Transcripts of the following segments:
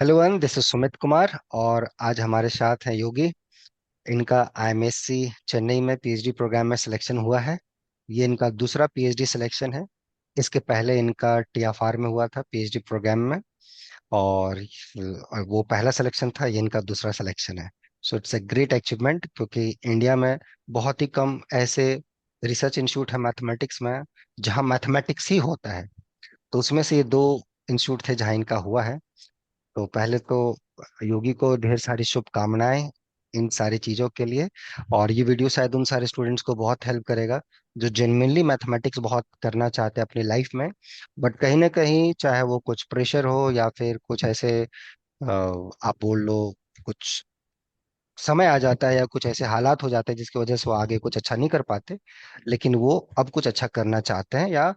Hello one, this is Sumit Kumar और आज हमारे साथ हैं योगी। इनका आईएमएससी चेन्नई में पीएचडी प्रोग्राम में सिलेक्शन हुआ है। ये इनका दूसरा पीएचडी सिलेक्शन है। इसके पहले इनका टीएफआर में हुआ था पीएचडी प्रोग्राम में। और वो पहला सिलेक्शन था, ये इनका दूसरा सिलेक्शन है। So it's a great achievement, क्योंकि इंडिया में बहुत ही कम ऐसे रिसर्च इंस्टीट्यूट है मैथमेटिक्स में जहाँ मैथमेटिक्स ही होता है। तो उसमें से ये दो इंस्टीट्यूट थे जहाँ इनका हुआ है। तो पहले तो योगी को ढेर सारी शुभकामनाएं इन सारी चीजों के लिए। और ये वीडियो शायद उन सारे स्टूडेंट्स को बहुत हेल्प करेगा जो जेन्युइनली मैथमेटिक्स बहुत करना चाहते हैं अपनी लाइफ में। बट कहीं ना कहीं चाहे वो कुछ प्रेशर हो या फिर कुछ ऐसे आप बोल लो, कुछ समय आ जाता है या कुछ ऐसे हालात हो जाते हैं जिसकी वजह से वो आगे कुछ अच्छा नहीं कर पाते। लेकिन वो अब कुछ अच्छा करना चाहते हैं, या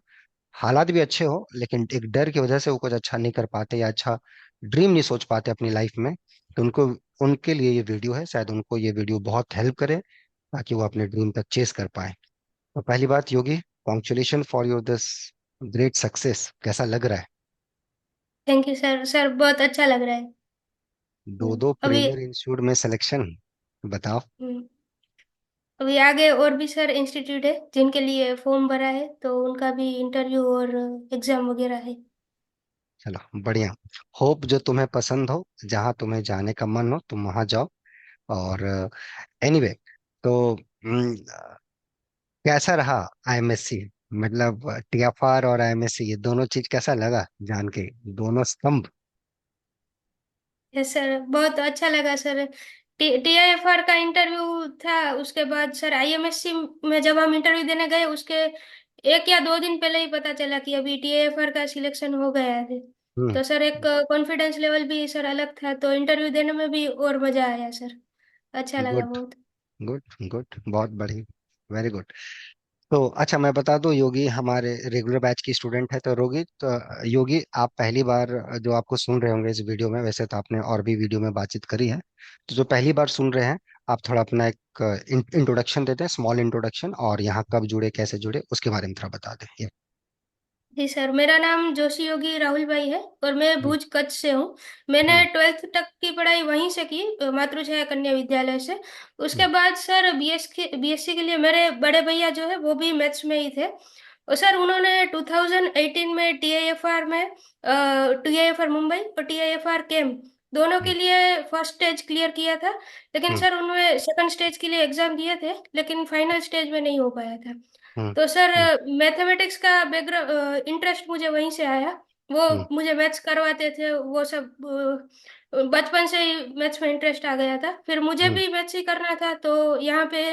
हालात भी अच्छे हो लेकिन एक डर की वजह से वो कुछ अच्छा नहीं कर पाते या अच्छा ड्रीम नहीं सोच पाते अपनी लाइफ में। तो उनको, उनके लिए ये वीडियो है, शायद उनको ये वीडियो बहुत हेल्प करे ताकि वो अपने ड्रीम तक चेस कर पाए। तो पहली बात Yogi, congratulation for your this great success. कैसा लग रहा है? Thank you sir. सर बहुत अच्छा लग रहा है। दो दो अभी प्रीमियर इंस्टीट्यूट में सिलेक्शन, बताओ। हम्म, अभी आगे और भी सर इंस्टीट्यूट है जिनके लिए फॉर्म भरा है, तो उनका भी इंटरव्यू और एग्जाम वगैरह है। चलो बढ़िया। होप जो तुम्हें पसंद हो, जहाँ तुम्हें जाने का मन हो तुम वहां जाओ। और एनीवे, तो कैसा रहा आईएमएससी? मतलब टीएफआर और आईएमएससी, ये दोनों चीज कैसा लगा जान के? दोनों स्तंभ। यस सर, बहुत अच्छा लगा सर। टीआईएफआर का इंटरव्यू था, उसके बाद सर आईएमएससी में जब हम इंटरव्यू देने गए उसके 1 या 2 दिन पहले ही पता चला कि अभी टीआईएफआर का सिलेक्शन हो गया है। हम्म। तो सर एक कॉन्फिडेंस लेवल भी सर अलग था, तो इंटरव्यू देने में भी और मजा आया सर। अच्छा लगा गुड, बहुत। गुड, गुड, बहुत बढ़िया, वेरी गुड। तो अच्छा, मैं बता दूं, योगी हमारे रेगुलर बैच की स्टूडेंट है। तो योगी, आप पहली बार जो आपको सुन रहे होंगे इस वीडियो में, वैसे तो आपने और भी वीडियो में बातचीत करी है। तो जो पहली बार सुन रहे हैं, आप थोड़ा अपना एक इंट्रोडक्शन देते हैं, स्मॉल इंट्रोडक्शन, और यहाँ कब जुड़े कैसे जुड़े उसके बारे में थोड़ा बता दें। जी सर, मेरा नाम जोशी योगी राहुल भाई है और मैं हम्म। भुज कच्छ से हूँ। मैंने हम्म। 12th तक की पढ़ाई वहीं से की, मातृछाया कन्या विद्यालय से। उसके हम्म। बाद सर बीएससी के लिए मेरे बड़े भैया जो है वो भी मैथ्स में ही थे। और सर उन्होंने 2018 में टीआईएफआर मुंबई और टीआईएफआर केम दोनों के हम्म। लिए फर्स्ट स्टेज क्लियर किया था। लेकिन हम्म। सर उन्होंने सेकंड स्टेज के लिए एग्जाम दिए थे, लेकिन फाइनल स्टेज में नहीं हो पाया था। हम्म। तो सर हम्म। मैथमेटिक्स का बैकग्राउंड इंटरेस्ट मुझे वहीं से आया। वो हम्म। मुझे मैथ्स करवाते थे, वो सब बचपन से ही मैथ्स में इंटरेस्ट आ गया था। फिर मुझे हम्म। भी मैथ्स ही करना था, तो यहाँ पे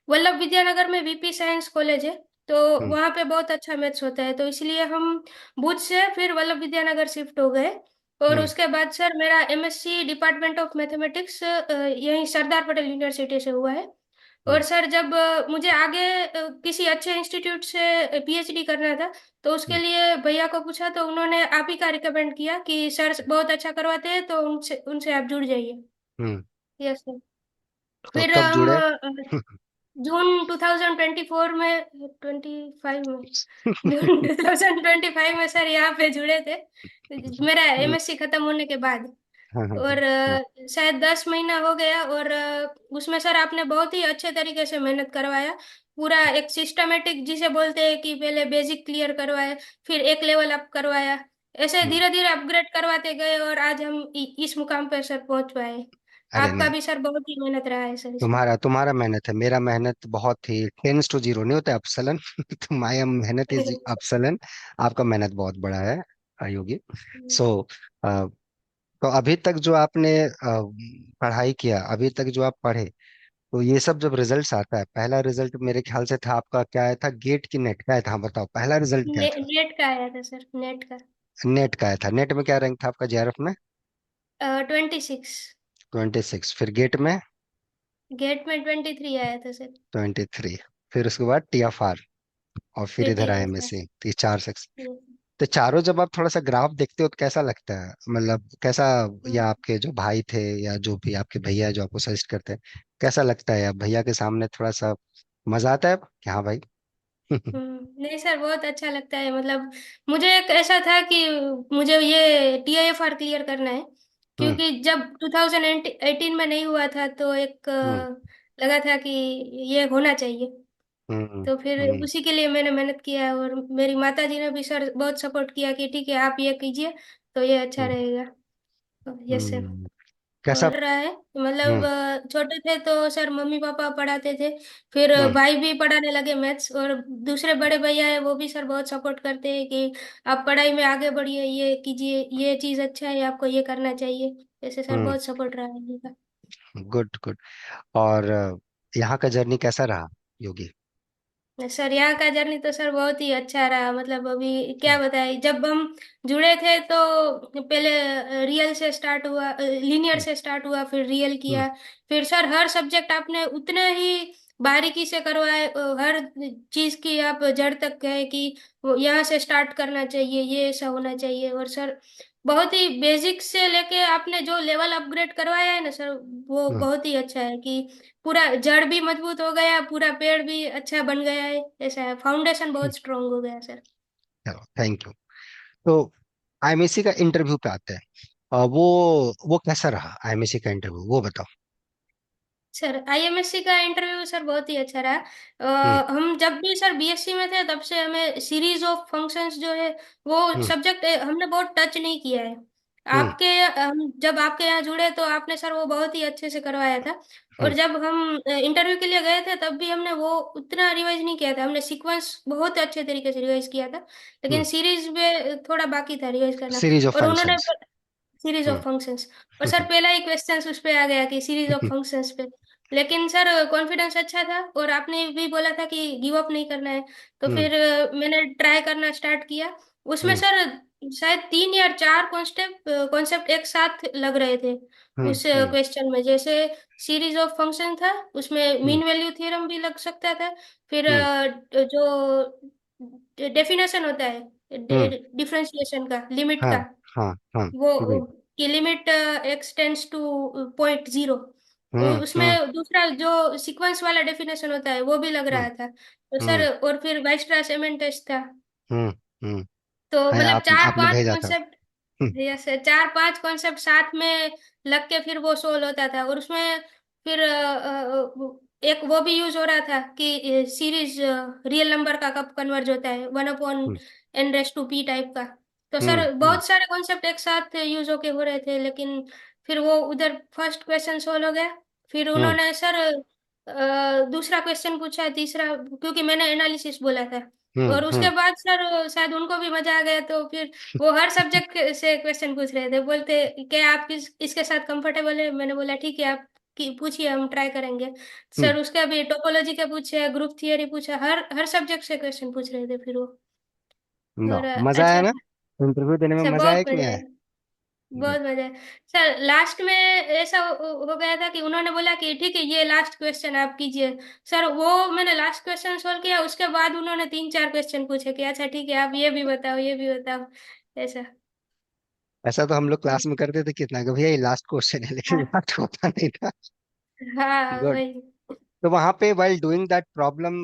वल्लभ विद्यानगर में वीपी साइंस कॉलेज है। तो हम्म। वहाँ पे बहुत अच्छा मैथ्स होता है, तो इसलिए हम भुज से फिर वल्लभ विद्यानगर शिफ्ट हो गए। और हम्म। उसके बाद सर मेरा एमएससी डिपार्टमेंट ऑफ मैथमेटिक्स यहीं सरदार पटेल यूनिवर्सिटी से हुआ है। हम्म। और सर जब मुझे आगे किसी अच्छे इंस्टीट्यूट से पीएचडी करना था, तो उसके हम्म। लिए भैया को पूछा तो उन्होंने आप ही का रिकमेंड किया कि सर बहुत अच्छा करवाते हैं, तो उनसे उनसे आप जुड़ जाइए। हम्म। Yes sir. तो फिर कब हम जुड़े? जून 2024 में 25 में जून 2025 में सर यहाँ पे जुड़े थे, मेरा हम्म। एमएससी खत्म होने के बाद। हाँ, हाँ, और हाँ। शायद 10 महीना हो गया। और उसमें सर आपने बहुत ही अच्छे तरीके से मेहनत करवाया। पूरा एक सिस्टमेटिक जिसे बोलते हैं कि पहले बेसिक क्लियर करवाए, फिर एक लेवल अप करवाया, ऐसे हम्म। धीरे धीरे अपग्रेड करवाते गए और आज हम इस मुकाम पर सर पहुंच पाए। अरे आपका नहीं, भी सर बहुत ही मेहनत रहा है सर इसमें। तुम्हारा तुम्हारा मेहनत है, मेरा मेहनत बहुत ही 10-0 नहीं होता, अपसलन। तुम्हारा मेहनत इज अपसलन। आपका मेहनत बहुत बड़ा है, योगी। सो तो अभी तक जो आपने पढ़ाई किया, अभी तक जो आप पढ़े, तो ये सब जब रिजल्ट्स आता है, पहला रिजल्ट मेरे ख्याल से था आपका, क्या आया था? गेट की नेट का आया था? हाँ, बताओ पहला रिजल्ट क्या था? नेट का आया था सर, नेट का। नेट का आया था। नेट में क्या रैंक था आपका जेआरएफ में? 26। 26। फिर गेट में? गेट में 23 आया था सर। 23। फिर उसके बाद टीएफआर, और फिर फिर इधर दिया आए में था। से, तो ये चार सेक्शन। तो चारों जब आप थोड़ा सा ग्राफ देखते हो तो कैसा लगता है, मतलब कैसा? या आपके जो भाई थे या जो भी आपके भैया जो आपको सजेस्ट करते हैं, कैसा लगता है? या भैया के सामने थोड़ा सा मजा आता है कि हाँ भाई? नहीं सर, बहुत अच्छा लगता है। मतलब मुझे एक ऐसा था कि मुझे ये टीआईएफआर क्लियर करना है। हम्म। क्योंकि जब 2018 में नहीं हुआ था तो एक हम्म। लगा था कि ये होना चाहिए। हम्म। तो फिर हम्म। उसी के लिए मैंने मेहनत किया, और मेरी माता जी ने भी सर बहुत सपोर्ट किया कि ठीक है आप ये कीजिए तो ये अच्छा हम्म। रहेगा। Yes sir. हम्म। कैसा? और रहा है मतलब हम्म। छोटे थे तो सर मम्मी पापा पढ़ाते थे, फिर हम्म। भाई भी पढ़ाने लगे मैथ्स, और दूसरे बड़े भैया है वो भी सर बहुत सपोर्ट करते हैं कि आप पढ़ाई में आगे बढ़िए, ये कीजिए, ये चीज अच्छा है, आपको ये करना चाहिए। ऐसे सर हम्म। बहुत सपोर्ट रहा है इनका। Good good. और यहाँ का जर्नी कैसा रहा, योगी? सर यहाँ का जर्नी तो सर बहुत ही अच्छा रहा, मतलब अभी क्या बताए, जब हम जुड़े थे तो पहले रियल से स्टार्ट हुआ, लीनियर हम्म। से स्टार्ट हुआ, फिर रियल हम्म। किया। फिर सर हर सब्जेक्ट आपने उतने ही बारीकी से करवाए, हर चीज की आप जड़ तक गए कि वो यहाँ से स्टार्ट करना चाहिए, ये ऐसा होना चाहिए। और सर बहुत ही बेसिक से लेके आपने जो लेवल अपग्रेड करवाया है ना सर, वो हम्म। बहुत ही अच्छा है कि पूरा जड़ भी मजबूत हो गया, पूरा पेड़ भी अच्छा बन गया है, ऐसा है, फाउंडेशन हम्म। बहुत स्ट्रांग हो गया सर। चलो, थैंक यू। तो आईएमएससी का इंटरव्यू पे आते हैं। वो कैसा रहा आईएमएससी का इंटरव्यू, वो बताओ। सर आईएमएससी का इंटरव्यू सर बहुत ही अच्छा रहा। हम्म। हम जब भी सर बीएससी में थे तब से हमें सीरीज ऑफ फंक्शंस जो है वो हम्म। सब्जेक्ट हमने बहुत टच नहीं किया है। हम्म। आपके हम जब आपके यहाँ जुड़े तो आपने सर वो बहुत ही अच्छे से करवाया था। और हम्म। जब हम इंटरव्यू के लिए गए थे तब भी हमने वो उतना रिवाइज नहीं किया था, हमने सीक्वेंस बहुत अच्छे तरीके से रिवाइज किया था, लेकिन हम्म। सीरीज में थोड़ा बाकी था रिवाइज करना। सीरीज ऑफ और उन्होंने functions. Series of hmm. Functions, और सर पहला ही क्वेश्चन उस पे आ गया कि सीरीज ऑफ फंक्शंस पे। लेकिन सर कॉन्फिडेंस अच्छा था, और आपने भी बोला था कि गिव अप नहीं करना है, तो हम्म। फिर मैंने ट्राई करना स्टार्ट किया। उसमें हम्म। सर शायद 3 या 4 कॉन्सेप्ट कॉन्सेप्ट एक साथ लग रहे थे हम्म। उस हम्म। क्वेश्चन में। जैसे सीरीज ऑफ फंक्शन था, उसमें हम्म। मीन वैल्यू थ्योरम भी लग सकता था। फिर हम्म। जो डेफिनेशन होता है हम्म। डिफरेंशिएशन का, लिमिट हाँ। का, हाँ। हाँ। वो गुड। की लिमिट एक्स टेंड्स टू .0, हम्म। हम्म। उसमें दूसरा जो सीक्वेंस वाला डेफिनेशन होता है वो भी लग हम्म। रहा था तो हम्म। सर। और फिर वाइस्ट्रास एमेंटस था। हम्म। हम्म। तो है, मतलब चार आपने पांच भेजा था। कॉन्सेप्ट, हम्म। यस 4-5 कॉन्सेप्ट साथ में लग के फिर वो सोल्व होता था। और उसमें फिर एक वो भी यूज हो रहा था कि सीरीज रियल नंबर का कब कन्वर्ज होता है, 1/n hmm. Raise to P type का। तो हम्म। सर हम्म। बहुत सारे कॉन्सेप्ट एक साथ यूज होके हो रहे थे, लेकिन फिर वो उधर फर्स्ट क्वेश्चन सोल्व हो गया। फिर हम्म। उन्होंने सर दूसरा क्वेश्चन पूछा, तीसरा, क्योंकि मैंने एनालिसिस बोला था। हम्म। और उसके हम्म। बाद सर शायद उनको भी मजा आ गया, तो फिर वो हर सब्जेक्ट से क्वेश्चन पूछ रहे थे, बोलते क्या आप इसके साथ कंफर्टेबल है। मैंने बोला ठीक है, आप पूछिए, हम ट्राई करेंगे। हम्म। सर उसके अभी टोपोलॉजी के पूछे, ग्रुप थियरी पूछा, हर हर सब्जेक्ट से क्वेश्चन पूछ रहे थे फिर वो। वाह, और मजा आया अच्छा ना? था इंटरव्यू देने में सर, मजा बहुत आया कि नहीं मजा आया? आया, गुड। बहुत मजा आया। सर लास्ट में ऐसा हो गया था कि उन्होंने बोला कि ठीक है ये लास्ट क्वेश्चन आप कीजिए। सर वो मैंने लास्ट क्वेश्चन सोल्व किया, उसके बाद उन्होंने 3-4 क्वेश्चन पूछे कि अच्छा ठीक है आप ये भी बताओ, ये भी बताओ, ऐसा। ऐसा तो हम लोग क्लास में करते थे कितना, कि भैया ये लास्ट क्वेश्चन है, लेकिन हाँ लास्ट होता नहीं था। हाँ गुड। वही। तो वहां पे वाइल डूइंग दैट प्रॉब्लम,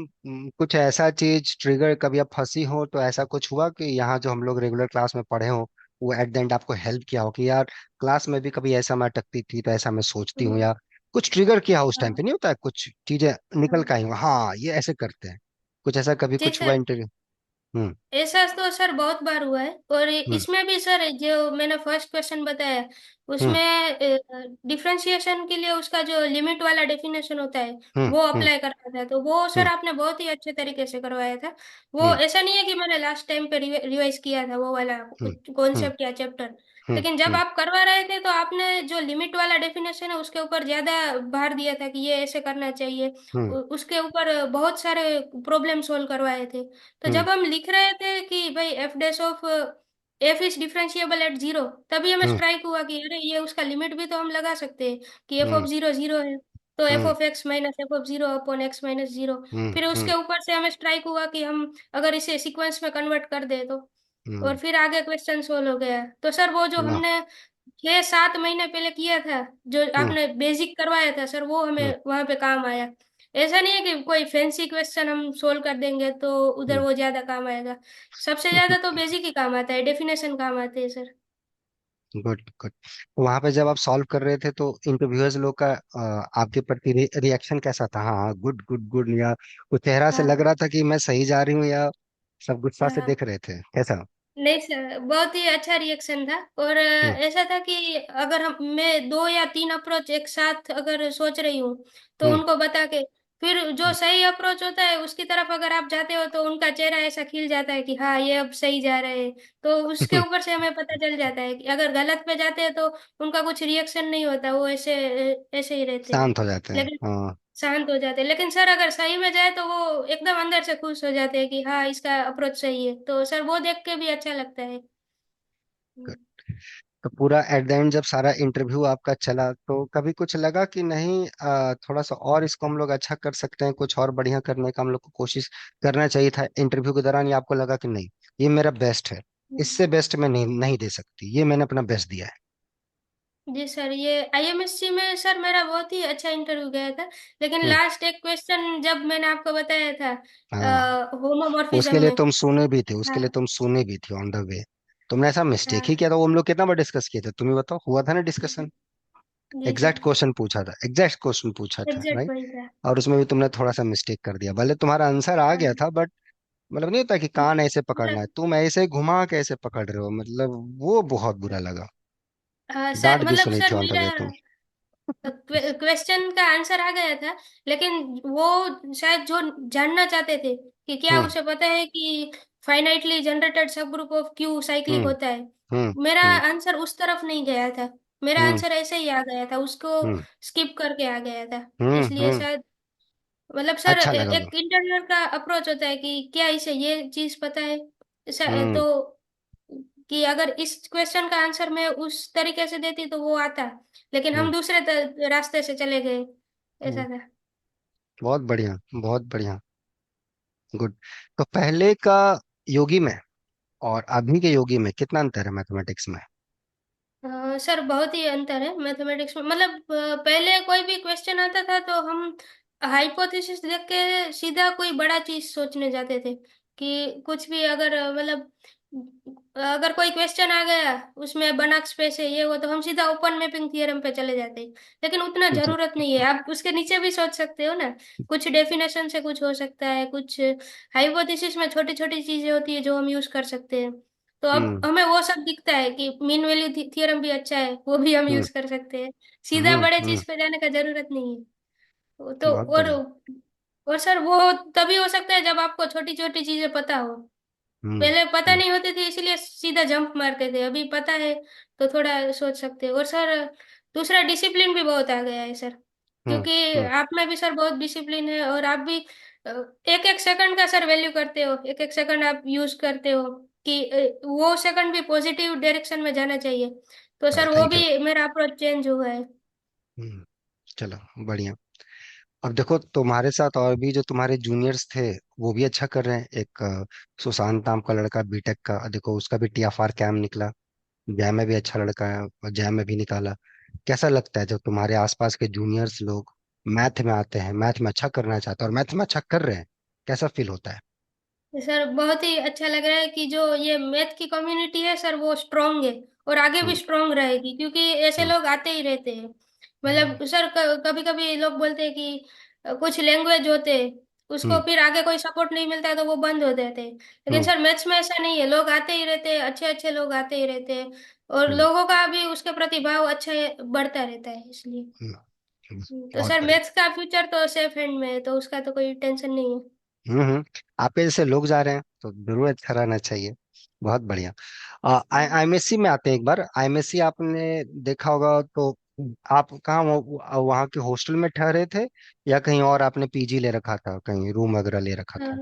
कुछ ऐसा चीज ट्रिगर, कभी आप फंसी हो तो ऐसा कुछ हुआ कि यहाँ जो हम लोग रेगुलर क्लास में पढ़े हो, वो एट द एंड आपको हेल्प किया हो कि यार क्लास में भी कभी ऐसा मैं अटकती थी तो ऐसा मैं सोचती हूँ, हम्म, या कुछ ट्रिगर किया हो उस टाइम हाँ पे, नहीं होता है कुछ चीजें निकल हाँ के आई हो, हाँ ये ऐसे करते हैं, कुछ ऐसा कभी जी कुछ हुआ सर। इंटरव्यू? हम्म। ऐसा तो सर बहुत बार हुआ है, और हम्म। इसमें भी सर जो मैंने फर्स्ट क्वेश्चन बताया हम्म। उसमें डिफरेंशिएशन के लिए उसका जो लिमिट वाला डेफिनेशन होता है हम्म। वो हम्म। अप्लाई करना था, तो वो सर हम्म। आपने बहुत ही अच्छे तरीके से करवाया था। वो हम्म। ऐसा नहीं है कि मैंने लास्ट टाइम पे रिवाइज किया था वो वाला हम्म। हम्म। कॉन्सेप्ट या चैप्टर, हम्म। लेकिन जब हम्म। आप करवा रहे थे तो आपने जो लिमिट वाला डेफिनेशन है उसके ऊपर ज्यादा भार दिया था कि ये ऐसे करना चाहिए। हम्म। उसके ऊपर बहुत सारे प्रॉब्लम सोल्व करवाए थे। तो हम्म। जब हम लिख रहे थे कि भाई F dash of F is differentiable eight 0, तभी हमें हम्म। स्ट्राइक हुआ कि अरे ये उसका लिमिट भी तो हम लगा सकते हैं कि एफ ऑफ हम्म। 0 0 है, तो F hmm. Of x minus F of 0 upon x minus 0। हम्म। फिर हम्म। उसके ऊपर से हमें स्ट्राइक हुआ कि हम अगर इसे सीक्वेंस में कन्वर्ट कर दे तो। और हम्म। फिर आगे क्वेश्चन सोल्व हो गया। तो सर वो जो वाह। हमने 6-7 महीने पहले किया था, जो हम्म। आपने बेसिक करवाया था सर, वो हम्म। हमें वहां पे काम आया। ऐसा नहीं है कि कोई फैंसी क्वेश्चन हम सोल्व कर देंगे तो उधर हम्म। वो ज्यादा काम आएगा। सबसे ज्यादा तो बेसिक ही काम आता है, डेफिनेशन काम आते हैं सर। Good good. वहां पे जब आप सॉल्व कर रहे थे तो इंटरव्यूअर्स लोग का आपके प्रति रिएक्शन कैसा था? हाँ हाँ, गुड गुड गुड, या वो चेहरा से लग हाँ रहा था कि मैं सही जा रही हूँ, या सब गुस्सा से हाँ। देख रहे थे, कैसा? नहीं सर, बहुत ही अच्छा रिएक्शन था। और हम्म ऐसा था कि अगर हम मैं दो या तीन अप्रोच एक साथ अगर सोच रही हूँ तो हम्म उनको बता के फिर जो सही अप्रोच होता है उसकी तरफ अगर आप जाते हो तो उनका चेहरा ऐसा खिल जाता है कि हाँ ये अब सही जा रहे हैं। तो उसके ऊपर से हमें पता चल जाता है कि अगर गलत पे जाते हैं तो उनका कुछ रिएक्शन नहीं होता, वो ऐसे ऐसे ही रहते हैं। शांत हो जाते हैं, लेकिन हाँ। शांत हो जाते हैं। लेकिन सर अगर सही में जाए तो वो एकदम अंदर से खुश हो जाते हैं कि हाँ इसका अप्रोच सही है, तो सर वो देख के भी अच्छा लगता है। Good। तो पूरा एट द एंड जब सारा इंटरव्यू आपका चला तो कभी कुछ लगा कि नहीं, थोड़ा सा और इसको हम लोग अच्छा कर सकते हैं, कुछ और बढ़िया करने का हम लोग को कोशिश करना चाहिए था इंटरव्यू के दौरान, या आपको लगा कि नहीं, ये मेरा बेस्ट है, इससे बेस्ट मैं नहीं दे सकती, ये मैंने अपना बेस्ट दिया है? जी सर, ये आईएमएससी में सर मेरा बहुत ही अच्छा इंटरव्यू गया था। लेकिन हम्म। लास्ट एक क्वेश्चन जब मैंने आपको बताया था हाँ, होमोमॉर्फिज्म उसके लिए में। तुम सुने भी थे, उसके हाँ लिए तुम सुने भी थी ऑन द वे। तुमने ऐसा मिस्टेक ही हाँ। किया था, वो हम लोग कितना बार डिस्कस किए थे, तुम्हें बताओ, हुआ था ना डिस्कशन? जी एग्जैक्ट सर, क्वेश्चन पूछा था, एग्जैक्ट क्वेश्चन पूछा था, एग्जैक्ट राइट? वही था। और उसमें भी तुमने थोड़ा सा मिस्टेक कर दिया, भले तुम्हारा आंसर आ हाँ गया था, बट मतलब नहीं होता कि कान ऐसे पकड़ना है, मतलब तुम ऐसे घुमा के ऐसे पकड़ रहे हो, मतलब वो बहुत बुरा लगा। हाँ सर, डांट भी मतलब सुनी सर थी ऑन द मेरा वे तुम। क्वेश्चन का आंसर आ गया था। लेकिन वो शायद जो जानना चाहते थे कि क्या हम्म उसे पता है कि फाइनाइटली जनरेटेड सब ग्रुप ऑफ क्यू साइक्लिक हम्म होता है। हम्म मेरा हम्म आंसर उस तरफ नहीं गया था। मेरा हम्म आंसर ऐसे ही आ गया था, उसको हम्म स्किप करके आ गया था। हम्म इसलिए हम्म। शायद मतलब सर अच्छा लगा वो। एक इंटरव्यूअर का अप्रोच होता है कि क्या इसे ये चीज पता है। हम्म तो कि अगर इस क्वेश्चन का आंसर मैं उस तरीके से देती तो वो आता। लेकिन हम हम्म दूसरे रास्ते से चले गए, हम्म। ऐसा था। बहुत बढ़िया, बहुत बढ़िया। गुड। तो पहले का योगी में और अभी के योगी में कितना अंतर है मैथमेटिक्स में? सर बहुत ही अंतर है मैथमेटिक्स में। मतलब पहले कोई भी क्वेश्चन आता था तो हम हाइपोथेसिस देख के सीधा कोई बड़ा चीज सोचने जाते थे कि कुछ भी अगर मतलब अगर कोई क्वेश्चन आ गया उसमें बनक स्पेस है ये वो तो हम सीधा ओपन मैपिंग थ्योरम पे चले जाते हैं। लेकिन उतना जी। जरूरत नहीं है, आप उसके नीचे भी सोच सकते हो ना। कुछ डेफिनेशन से कुछ हो सकता है, कुछ हाइपोथेसिस में छोटी छोटी चीजें होती है जो हम यूज कर सकते हैं। तो अब हम्म हमें वो सब दिखता है कि मीन वैल्यू थियरम भी अच्छा है, वो भी हम हम्म यूज कर सकते हैं। सीधा बड़े हम्म। चीज पे जाने का जरूरत नहीं है। तो बहुत बढ़िया। और सर वो तभी हो सकता है जब आपको छोटी छोटी चीजें पता हो। हम्म पहले पता हम्म नहीं होती थी इसलिए सीधा जंप मारते थे, अभी पता है तो थोड़ा सोच सकते हैं। और सर दूसरा डिसिप्लिन भी बहुत आ गया है सर। हम्म क्योंकि हम्म। आप में भी सर बहुत डिसिप्लिन है और आप भी एक एक सेकंड का सर वैल्यू करते हो, एक एक सेकंड आप यूज करते हो कि वो सेकंड भी पॉजिटिव डायरेक्शन में जाना चाहिए। तो सर वो थैंक यू। भी मेरा अप्रोच चेंज हुआ है। हम्म। चलो, बढ़िया। अब देखो, तुम्हारे साथ और भी जो तुम्हारे जूनियर्स थे वो भी अच्छा कर रहे हैं। एक सुशांत नाम का लड़का बीटेक का, देखो उसका भी टीएफआर कैम निकला। जय में भी अच्छा लड़का है और जय में भी निकाला। कैसा लगता है जब तुम्हारे आसपास के जूनियर्स लोग मैथ में आते हैं, मैथ में अच्छा करना चाहते हैं और मैथ में अच्छा कर रहे हैं, कैसा फील होता है? सर बहुत ही अच्छा लग रहा है कि जो ये मैथ की कम्युनिटी है सर वो स्ट्रांग है और आगे भी हम्म स्ट्रांग रहेगी, क्योंकि ऐसे हम्म लोग आते ही रहते हैं। हम्म मतलब सर कभी कभी लोग बोलते हैं कि कुछ लैंग्वेज होते हैं उसको हम्म फिर आगे कोई सपोर्ट नहीं मिलता है तो वो बंद हो जाते हैं। लेकिन हम्म सर मैथ्स में ऐसा नहीं है, लोग आते ही रहते हैं, अच्छे अच्छे लोग आते ही रहते हैं। और हम्म लोगों का भी उसके प्रति भाव अच्छा बढ़ता रहता है इसलिए। हम्म, हम्म। तो बहुत सर बढ़िया। मैथ्स का फ्यूचर तो सेफ हैंड में है, तो उसका तो कोई टेंशन नहीं है। आपके जैसे लोग जा रहे हैं तो जरूर अच्छा रहना चाहिए। बहुत बढ़िया। आईएमएससी में आते हैं एक बार। आईएमएससी आपने देखा होगा तो आप कहाँ वहाँ के हॉस्टल में ठहरे थे, या कहीं और आपने पीजी ले रखा था, कहीं रूम वगैरह ले रखा हाँ था?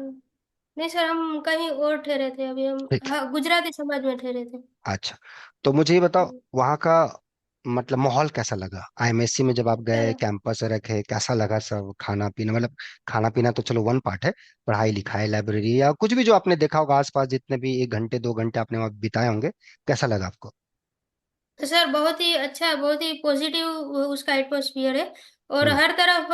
नहीं सर, हम कहीं और ठहरे थे अभी हम। ठीक है। हाँ, गुजराती समाज में ठहरे थे। अच्छा, तो मुझे ये बताओ, हम्म, वहाँ का मतलब माहौल कैसा लगा आईएमएससी में? जब आप गए, सर कैंपस रखे, कैसा लगा सब? खाना पीना, मतलब खाना पीना तो चलो वन पार्ट है, पढ़ाई लिखाई, लाइब्रेरी या कुछ भी जो आपने देखा होगा आसपास, जितने भी 1 घंटे 2 घंटे आपने वहाँ बिताए होंगे, कैसा लगा आपको? तो सर बहुत ही अच्छा, बहुत ही पॉजिटिव उसका एटमोसफियर है। और हम्म। हर तरफ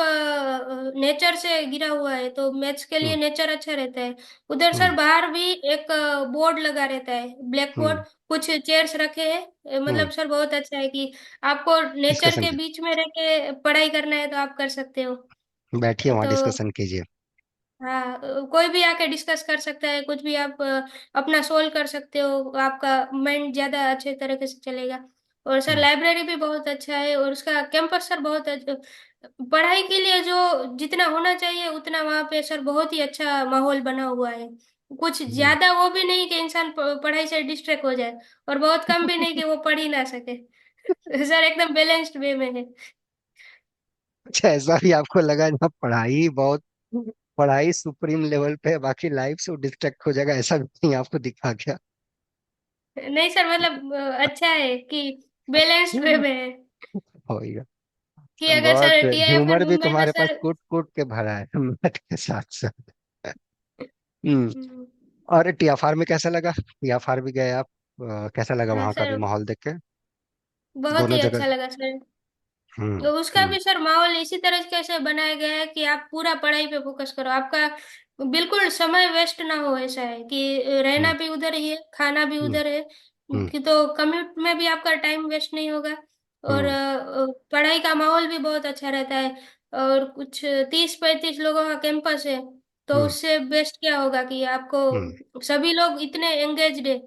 नेचर से घिरा हुआ है, तो मैथ्स के लिए हम्म। नेचर अच्छा रहता है। उधर सर हम्म। बाहर भी एक बोर्ड लगा रहता है, ब्लैक बोर्ड। हम्म। कुछ चेयर्स रखे हैं। हम्म। मतलब सर बहुत अच्छा है कि आपको नेचर डिस्कशन के के बीच में रह के पढ़ाई करना है तो आप कर सकते हो। बैठिए वहाँ तो डिस्कशन कीजिए। हाँ, कोई भी आके डिस्कस कर सकता है, कुछ भी आप अपना सोल्व कर सकते हो, आपका माइंड ज्यादा अच्छे तरीके से चलेगा। और सर हम्म। लाइब्रेरी भी बहुत अच्छा है, और उसका कैंपस सर बहुत अच्छा। पढ़ाई के लिए जो जितना होना चाहिए उतना वहाँ पे सर बहुत ही अच्छा माहौल बना हुआ है। कुछ हम्म। ज्यादा वो भी नहीं कि इंसान पढ़ाई से डिस्ट्रैक्ट हो जाए, और बहुत कम भी नहीं कि वो पढ़ ही ना सके। सर एकदम बैलेंस्ड वे में है। अच्छा, ऐसा भी आपको लगा ना, पढ़ाई बहुत, पढ़ाई सुप्रीम लेवल पे है, बाकी लाइफ से डिस्ट्रैक्ट हो जाएगा, ऐसा भी नहीं आपको दिखा क्या? नहीं सर, मतलब अच्छा है कि बैलेंस्ड वे में है। हो गया। कि अगर बहुत सर टीआईएफआर ह्यूमर भी मुंबई में तुम्हारे पास सर। कूट कूट के भरा है मैथ के साथ साथ। हम्म। हम्म, और टीएफआर में कैसा लगा? टीएफआर भी गए आप? कैसा लगा हाँ वहाँ का भी सर, माहौल देख के? बहुत दोनों ही जगह। अच्छा लगा सर। हम्म। तो उसका हम्म। भी सर माहौल इसी तरीके से बनाया गया है कि आप पूरा पढ़ाई पे फोकस करो, आपका बिल्कुल समय वेस्ट ना हो। ऐसा है कि रहना हम्म। भी उधर ही है, खाना भी हम्म। उधर है, हम्म। कि तो कम्यूट में भी आपका टाइम वेस्ट नहीं होगा। और हम्म। पढ़ाई का माहौल भी बहुत अच्छा रहता है। और कुछ 30-35 लोगों का कैंपस है, तो हम्म। उससे बेस्ट क्या होगा कि हम्म। आपको सभी लोग इतने एंगेज्ड है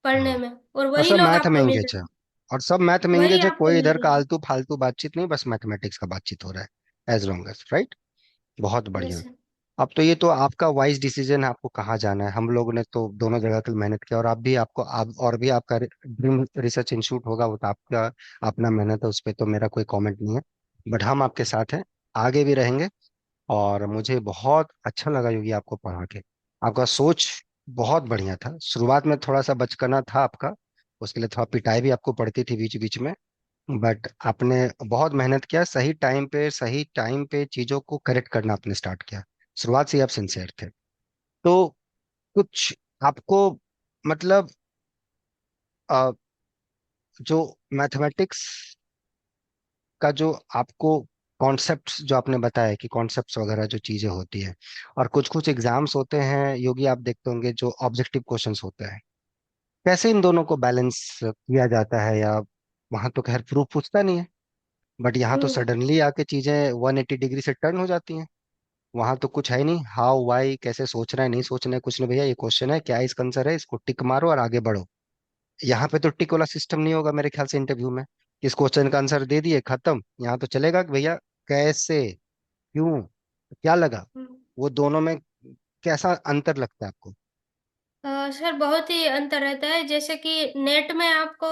पढ़ने हम्म। में, और और वही सब लोग मैथ में आपको मिल एंगेज रहे है। हैं। और सब मैथ में वही एंगेज है, आपको कोई मिल इधर का रहे हैं। आलतू फालतू बातचीत नहीं, बस मैथमेटिक्स का बातचीत हो रहा है, एज लॉन्ग एज राइट। बहुत बढ़िया। Yes sir. अब तो ये तो आपका वाइज डिसीजन है, आपको कहाँ जाना है। हम लोग ने तो दोनों जगह के लिए मेहनत किया, और आप भी, आपको आप और भी आपका ड्रीम रिसर्च इंस्टीट्यूट होगा, वो तो आपका अपना मेहनत है, उस पर तो मेरा कोई कमेंट नहीं है। बट हम आपके साथ हैं, आगे भी रहेंगे। और मुझे बहुत अच्छा लगा योगी आपको पढ़ा के। आपका सोच बहुत बढ़िया था। शुरुआत में थोड़ा सा बचकाना था आपका, उसके लिए थोड़ा पिटाई भी आपको पड़ती थी बीच बीच में। बट आपने बहुत मेहनत किया, सही टाइम पे चीजों को करेक्ट करना आपने स्टार्ट किया। शुरुआत से ही आप सिंसियर थे। तो कुछ आपको, मतलब अ, जो मैथमेटिक्स का जो आपको कॉन्सेप्ट्स जो आपने बताया कि कॉन्सेप्ट्स वगैरह जो चीजें होती है, और कुछ कुछ एग्जाम्स होते हैं योगी, आप देखते होंगे जो ऑब्जेक्टिव क्वेश्चंस होते हैं, कैसे इन दोनों को बैलेंस किया जाता है? या वहां तो खैर प्रूफ पूछता नहीं है, बट यहाँ तो हम्म। सडनली आके चीजें 180 डिग्री से टर्न हो जाती हैं। वहां तो कुछ है ही नहीं, हाउ वाई कैसे सोचना है नहीं सोचना है कुछ नहीं, भैया ये क्वेश्चन है, क्या इसका आंसर है, इसको टिक मारो और आगे बढ़ो। यहाँ पे तो टिक वाला सिस्टम नहीं होगा मेरे ख्याल से इंटरव्यू में। इस क्वेश्चन का आंसर दे दिए, खत्म। यहाँ तो चलेगा कि भैया कैसे, क्यों, क्या लगा, हम्म। वो दोनों में कैसा अंतर लगता है आपको? सर बहुत ही अंतर रहता है। जैसे कि नेट में आपको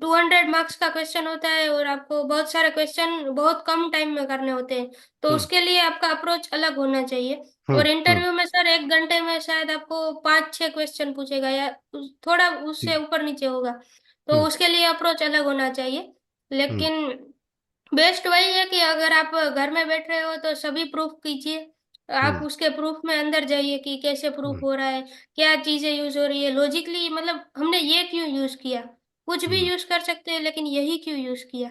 200 मार्क्स का क्वेश्चन होता है, और आपको बहुत सारे क्वेश्चन बहुत कम टाइम में करने होते हैं, तो हम्म। उसके लिए आपका अप्रोच अलग होना चाहिए। हम्म। और हम्म। इंटरव्यू में सर 1 घंटे में शायद आपको 5-6 क्वेश्चन पूछेगा, या थोड़ा उससे हम्म। ऊपर नीचे होगा, तो हम्म। उसके लिए अप्रोच अलग होना चाहिए। हम्म। लेकिन बेस्ट वही है कि अगर आप घर में बैठ रहे हो तो सभी प्रूफ कीजिए। आप हम्म। उसके प्रूफ में अंदर जाइए कि कैसे प्रूफ हम्म। हो रहा है, क्या चीजें यूज हो रही है लॉजिकली, मतलब हमने ये क्यों यूज किया। कुछ भी हम्म। यूज कर सकते हैं, लेकिन यही क्यों यूज किया।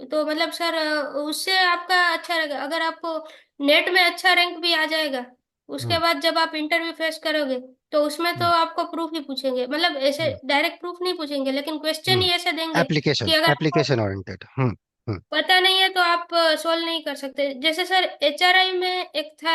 तो मतलब सर उससे आपका अच्छा रहेगा। अगर आपको नेट में अच्छा रैंक भी आ जाएगा, उसके हम्म। बाद जब आप इंटरव्यू फेस करोगे, तो उसमें तो हम्म। आपको प्रूफ ही पूछेंगे। मतलब ऐसे हम्म। डायरेक्ट प्रूफ नहीं पूछेंगे, लेकिन क्वेश्चन हम्म। ही ऐसे देंगे एप्लीकेशन कि अगर आपको एप्लीकेशन ओरिएंटेड। हम्म। हम्म। पता नहीं है तो आप सोल्व नहीं कर सकते। जैसे सर एचआरआई में एक था,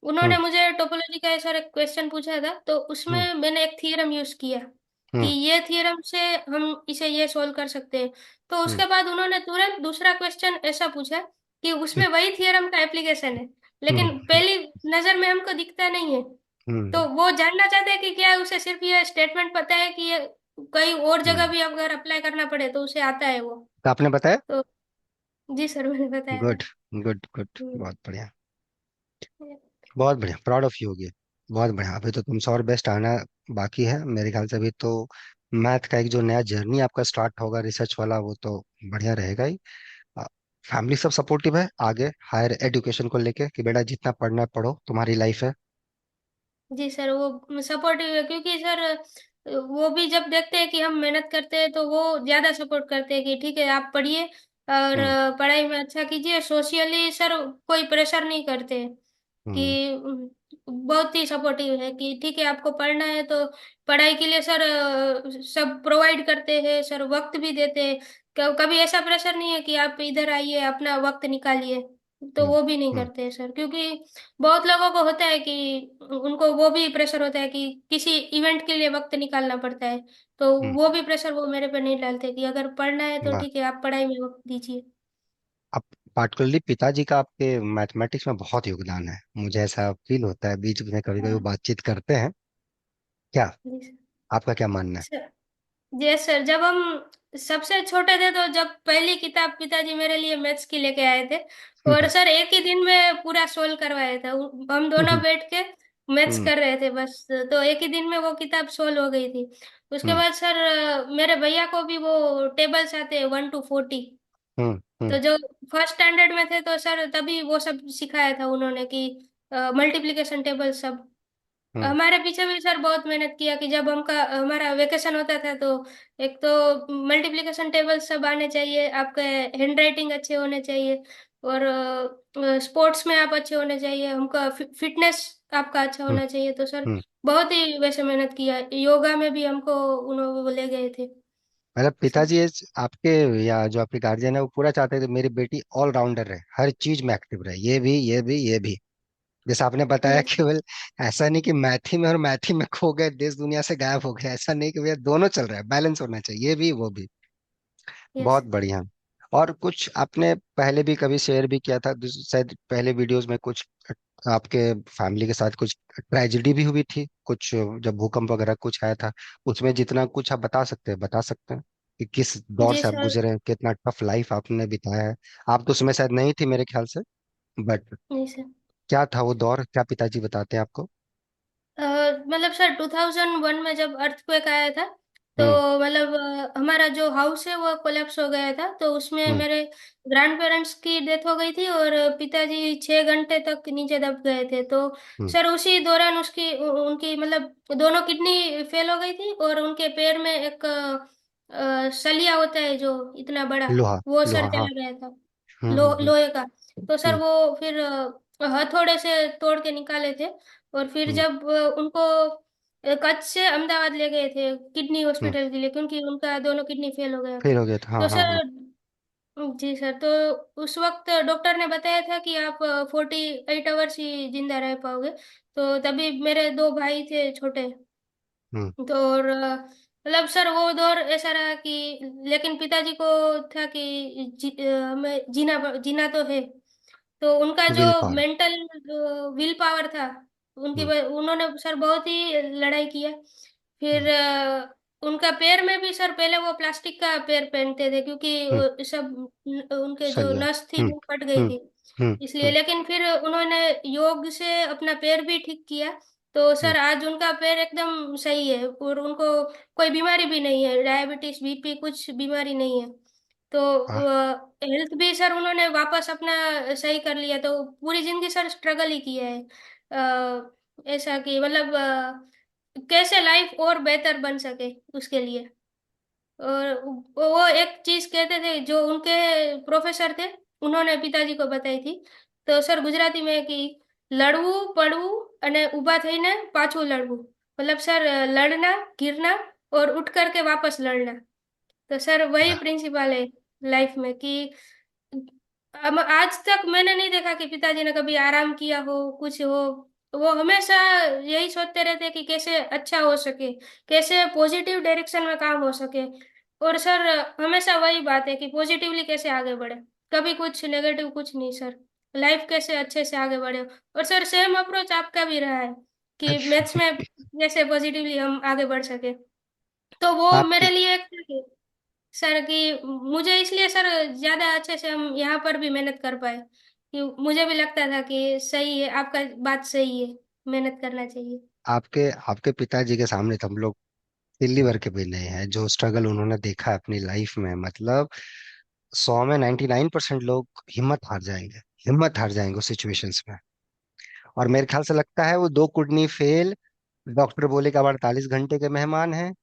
उन्होंने हम्म। मुझे टोपोलॉजी का सर एक क्वेश्चन पूछा था, तो हम्म। उसमें मैंने एक थियरम यूज किया कि हम्म। ये थियरम से हम इसे ये सोल्व कर सकते हैं। तो हम्म। उसके बाद उन्होंने तुरंत दूसरा क्वेश्चन ऐसा पूछा कि उसमें वही थियरम का एप्लीकेशन है, हम्म। लेकिन पहली नजर में हमको दिखता नहीं है। हम्म। तो वो जानना चाहते हैं कि क्या उसे सिर्फ ये स्टेटमेंट पता है कि ये कहीं और जगह हम्म। भी अगर अप्लाई करना पड़े तो उसे आता है वो। तो आपने बताया? तो जी सर, मैंने बताया गुड। था। गुड गुड, हम्म। बहुत बढ़िया। बहुत बढ़िया, प्राउड ऑफ यू होगी। बहुत बढ़िया, अभी तो तुमसे और बेस्ट आना बाकी है मेरे ख्याल से। अभी तो मैथ का एक जो नया जर्नी आपका स्टार्ट होगा रिसर्च वाला, वो तो बढ़िया रहेगा ही। फैमिली सब सपोर्टिव है आगे हायर एजुकेशन को लेके कि बेटा जितना पढ़ना है पढ़ो, तुम्हारी लाइफ है? जी सर, वो सपोर्टिव है, क्योंकि सर वो भी जब देखते हैं कि हम मेहनत करते हैं तो वो ज्यादा सपोर्ट करते हैं कि ठीक है आप पढ़िए, और हम्म। पढ़ाई में अच्छा कीजिए। सोशली सर कोई प्रेशर नहीं करते हम्म। कि बहुत ही सपोर्टिव है कि ठीक है आपको पढ़ना है तो पढ़ाई के लिए सर सब प्रोवाइड करते हैं सर, वक्त भी देते हैं। कभी ऐसा प्रेशर नहीं है कि आप इधर आइए अपना वक्त निकालिए, तो हम्म। वो भी नहीं हम्म। करते हैं सर। क्योंकि बहुत लोगों को होता है कि उनको वो भी प्रेशर होता है कि किसी इवेंट के लिए वक्त निकालना पड़ता है, तो हम्म। वो भी प्रेशर वो मेरे पे नहीं डालते कि अगर पढ़ना है तो वाह। ठीक है आप पढ़ाई में वक्त दीजिए। अब पार्टिकुलरली पिताजी का आपके मैथमेटिक्स में बहुत योगदान है, मुझे ऐसा फील होता है, बीच में कभी कभी वो हाँ बातचीत करते हैं। क्या जी सर। आपका क्या मानना है? सर जी सर, जब हम सबसे छोटे थे तो जब पहली किताब पिताजी मेरे लिए मैथ्स की लेके आए थे, और सर एक ही दिन में पूरा सोल्व करवाया था। हम दोनों हम्म। बैठ के मैथ्स हम्म। कर रहे थे बस, तो एक ही दिन में वो किताब सोल्व हो गई थी। उसके हम्म। बाद सर मेरे भैया को भी वो टेबल्स आते हैं 1 to 40। हम्म। तो हम्म। जो फर्स्ट स्टैंडर्ड में थे तो सर तभी वो सब सिखाया था उन्होंने कि मल्टीप्लिकेशन टेबल सब। हम्म। हमारे पीछे भी सर बहुत मेहनत किया कि जब हमारा वेकेशन होता था तो एक तो मल्टीप्लिकेशन टेबल सब आने चाहिए, आपके हैंड राइटिंग अच्छे होने चाहिए, और स्पोर्ट्स में आप अच्छे होने चाहिए, हमका फिटनेस आपका अच्छा हम्म। होना चाहिए। तो सर हम्म। बहुत ही वैसे मेहनत किया, योगा में भी हमको उन्होंने वो ले गए थे मतलब सर। पिताजी आपके या जो आपके गार्जियन है वो पूरा चाहते हैं कि मेरी बेटी ऑलराउंडर रहे, हर चीज में एक्टिव रहे, ये भी ये भी ये भी। जैसे आपने बताया यस केवल ऐसा नहीं कि मैथी में और मैथी में खो गए, देश दुनिया से गायब हो गए, ऐसा नहीं कि भैया दोनों चल रहा है, बैलेंस होना चाहिए, ये भी वो भी। यस। बहुत बढ़िया। और कुछ आपने पहले भी कभी शेयर भी किया था, शायद पहले वीडियोस में कुछ आपके फैमिली के साथ कुछ ट्रेजेडी भी हुई थी कुछ, जब भूकंप वगैरह कुछ आया था, उसमें जितना कुछ आप बता सकते हैं कि किस दौर जी से आप सर। गुजरे हैं, कितना टफ लाइफ आपने बिताया है। आप तो उसमें शायद नहीं थी मेरे ख्याल से, बट जी सर। क्या था वो दौर, क्या पिताजी बताते हैं आपको? अ, मतलब सर 2001 में जब अर्थक्वेक आया था तो हम्म। मतलब हमारा जो हाउस है वो कोलैप्स हो गया था, तो उसमें हम्म। मेरे ग्रैंड पेरेंट्स की डेथ हो गई थी और पिताजी 6 घंटे तक नीचे दब गए थे। तो हम्म। सर उसी दौरान उनकी मतलब दोनों किडनी फेल हो गई थी, और उनके पैर में एक सलिया होता है जो इतना बड़ा, लोहा। वो सर लोहा, हाँ। चला गया था, हम्म। हम्म। हम्म। लोहे का। तो सर हम्म। वो फिर हथौड़े से तोड़ के निकाले थे, और फिर हम्म। जब उनको कच्छ से अहमदाबाद ले गए थे किडनी हम्म। हॉस्पिटल के लिए, क्योंकि उनका दोनों किडनी फेल हो गया था। फिर हो गया था, हाँ तो हाँ हाँ। सर जी सर, तो उस वक्त डॉक्टर ने बताया था कि आप 48 आवर्स ही जिंदा रह पाओगे। तो तभी मेरे दो भाई थे छोटे, हम्म। तो और मतलब सर वो दौर ऐसा रहा कि लेकिन पिताजी को था कि हमें जीना तो है। तो उनका जो will power. Mental will power था, हम्म। उन्होंने सर बहुत ही लड़ाई किया। फिर हम्म। उनका पैर में भी सर पहले वो प्लास्टिक का पैर पहनते थे क्योंकि हम्म। सब उनके जो सही है। नस थी हम्म। वो फट गई हम्म। थी, हम्म। इसलिए। हम्म। लेकिन फिर उन्होंने योग से अपना पैर भी ठीक किया, तो हम्म। सर आज उनका पैर एकदम सही है, और उनको कोई बीमारी भी नहीं है, डायबिटीज बीपी कुछ बीमारी नहीं है। तो आ, हेल्थ भी सर उन्होंने वापस अपना सही कर लिया। तो पूरी जिंदगी सर स्ट्रगल ही किया है ऐसा कि मतलब कैसे लाइफ और बेहतर बन सके उसके लिए। और वो एक चीज कहते थे जो उनके प्रोफेसर थे, उन्होंने पिताजी को बताई थी। तो सर गुजराती में कि लड़વું પડવું અને ઊભા થઈને પાછું લડવું, मतलब सर लड़ना, गिरना और उठ करके वापस लड़ना। तो सर वही आ, प्रिंसिपल है लाइफ में कि अब आज तक मैंने नहीं देखा कि पिताजी ने कभी आराम किया हो कुछ हो। वो हमेशा यही सोचते रहते कि कैसे अच्छा हो सके, कैसे पॉजिटिव डायरेक्शन में काम हो सके। और सर हमेशा वही बात है कि पॉजिटिवली कैसे आगे बढ़े, कभी कुछ नेगेटिव कुछ नहीं सर, लाइफ कैसे अच्छे से आगे बढ़े। और सर सेम अप्रोच आपका भी रहा है कि मैथ्स में कैसे पॉजिटिवली हम आगे बढ़ सके। तो वो आपके मेरे लिए एक था कि सर कि मुझे इसलिए सर ज्यादा अच्छे से हम यहाँ पर भी मेहनत कर पाए, कि मुझे भी लगता था कि सही है आपका, बात सही है, मेहनत करना चाहिए। आपके आपके पिताजी के सामने तो हम लोग दिल्ली भर के भी नहीं है, जो स्ट्रगल उन्होंने देखा है अपनी लाइफ में, मतलब 100 में 99% लोग हिम्मत हार जाएंगे उस सिचुएशंस में। और मेरे ख्याल से लगता है वो दो किडनी फेल, डॉक्टर बोले कि अब 48 घंटे के मेहमान हैं,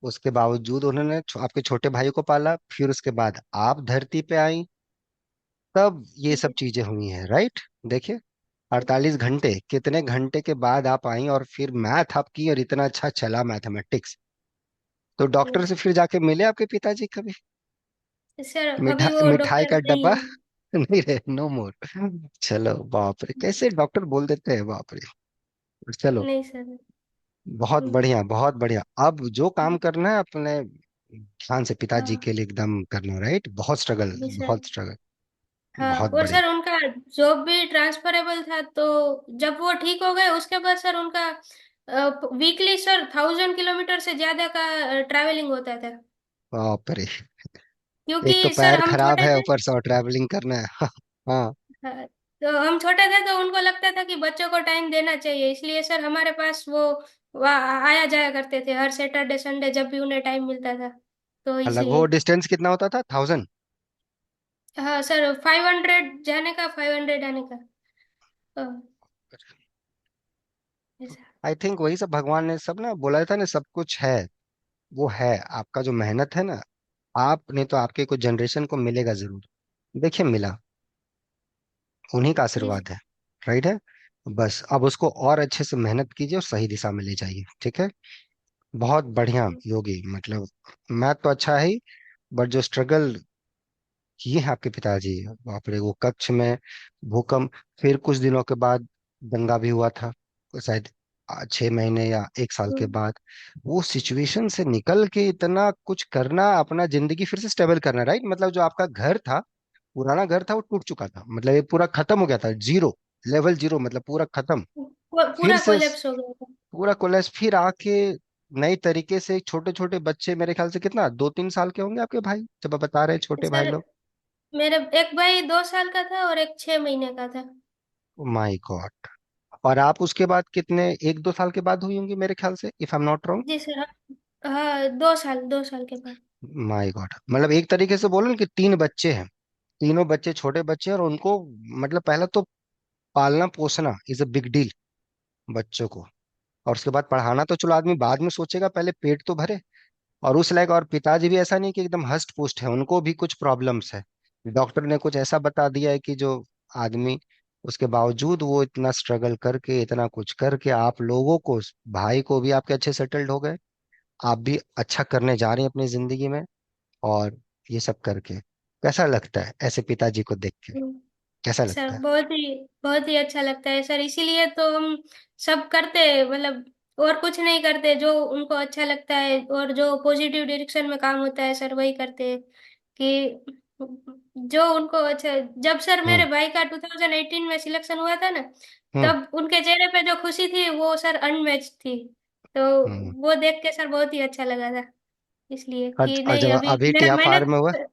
उसके बावजूद उन्होंने आपके छोटे भाई को पाला, फिर उसके बाद आप धरती पे आई, तब ये सब चीजें हुई हैं, राइट? देखिए, 48 घंटे, कितने घंटे के बाद आप आई, और फिर मैथ आप की और इतना अच्छा चला मैथमेटिक्स। तो डॉक्टर से फिर जाके मिले आपके पिताजी कभी? सर अभी वो मिठाई डॉक्टर का नहीं डब्बा है। नहीं रहे, नो मोर। चलो, बाप रे, कैसे डॉक्टर बोल देते हैं, बाप रे। चलो, नहीं सर। बहुत हम्म, बढ़िया, बहुत बढ़िया। अब जो काम करना है अपने ध्यान से पिताजी हाँ के लिए एकदम करना, राइट? बहुत स्ट्रगल, जी सर। बहुत स्ट्रगल। हाँ बहुत और बढ़िया। सर उनका जॉब भी ट्रांसफरेबल था, तो जब वो ठीक हो गए उसके बाद सर उनका वीकली सर 1000 किलोमीटर से ज्यादा का ट्रैवलिंग होता था। बाप रे, एक तो क्योंकि सर पैर हम खराब छोटे है, थे। ऊपर से और ट्रैवलिंग करना है। हाँ। हाँ, तो हम छोटे थे तो उनको लगता था कि बच्चों को टाइम देना चाहिए, इसलिए सर हमारे पास वो आया जाया करते थे हर सैटरडे संडे जब भी उन्हें टाइम मिलता था, तो लगभग वो इसलिए। डिस्टेंस कितना होता था, 1000? हाँ सर, 500 जाने का, 500 आने का। ऐसा। आई थिंक वही सब भगवान ने सब ना बोला था ना, सब कुछ है। वो है, आपका जो मेहनत है ना, आप नहीं तो आपके कुछ जनरेशन को मिलेगा जरूर। देखिए, मिला, उन्हीं का जी आशीर्वाद है, राइट है। बस अब उसको और अच्छे से मेहनत कीजिए और सही दिशा में ले जाइए, ठीक है? बहुत बढ़िया योगी, मतलब मैथ तो अच्छा है ही, बट जो स्ट्रगल किए हैं आपके पिताजी, बाप रे, वो कच्छ में भूकंप, फिर कुछ दिनों के बाद दंगा भी हुआ था, शायद 6 महीने या 1 साल के सर। बाद। वो सिचुएशन से निकल के इतना कुछ करना, अपना जिंदगी फिर से स्टेबल करना, राइट? मतलब जो आपका घर था, पुराना घर था, वो टूट चुका था, मतलब ये पूरा खत्म हो गया था, जीरो, लेवल जीरो, मतलब पूरा खत्म। फिर पूरा से कोलेप्स हो गया था। पूरा कोलैप्स, फिर आके नई तरीके से छोटे छोटे बच्चे, मेरे ख्याल से कितना, 2-3 साल के होंगे आपके भाई, जब आप बता रहे हैं छोटे भाई सर लोग। मेरे एक भाई 2 साल का था और एक 6 महीने का था। My God. और आप उसके बाद कितने, 1-2 साल के बाद हुई होंगी मेरे ख्याल से, if I am not wrong. जी सर। हाँ हाँ, 2 साल के बाद। माय गॉड, मतलब एक तरीके से बोलो ना कि 3 बच्चे हैं, तीनों बच्चे छोटे बच्चे हैं, और उनको मतलब पहला तो पालना पोसना इज अ बिग डील, बच्चों को। और उसके बाद पढ़ाना तो चलो आदमी बाद में सोचेगा, पहले पेट तो भरे। और उस लायक, और पिताजी भी ऐसा नहीं कि एकदम हष्ट पुष्ट है, उनको भी कुछ प्रॉब्लम्स है। डॉक्टर ने कुछ ऐसा बता दिया है कि जो आदमी, उसके बावजूद वो इतना स्ट्रगल करके, इतना कुछ करके, आप लोगों को, भाई को भी आपके अच्छे सेटल्ड हो गए, आप भी अच्छा करने जा रही हैं अपनी जिंदगी में। और ये सब करके कैसा लगता है ऐसे पिताजी को देख के? कैसा सर लगता है? बहुत ही अच्छा लगता है सर, इसीलिए तो हम सब करते हैं, मतलब और कुछ नहीं करते, जो उनको अच्छा लगता है और जो पॉजिटिव डायरेक्शन में काम होता है सर वही करते हैं। कि जो उनको अच्छा, जब सर मेरे हम्म। भाई का 2018 में सिलेक्शन हुआ था ना, हम्म। तब उनके चेहरे पे जो खुशी थी वो सर अनमैच थी। तो हम्म। वो देख के सर बहुत ही अच्छा लगा था, इसलिए कि और नहीं जब अभी अभी मेरा टीएफआर में हुआ, मेहनत।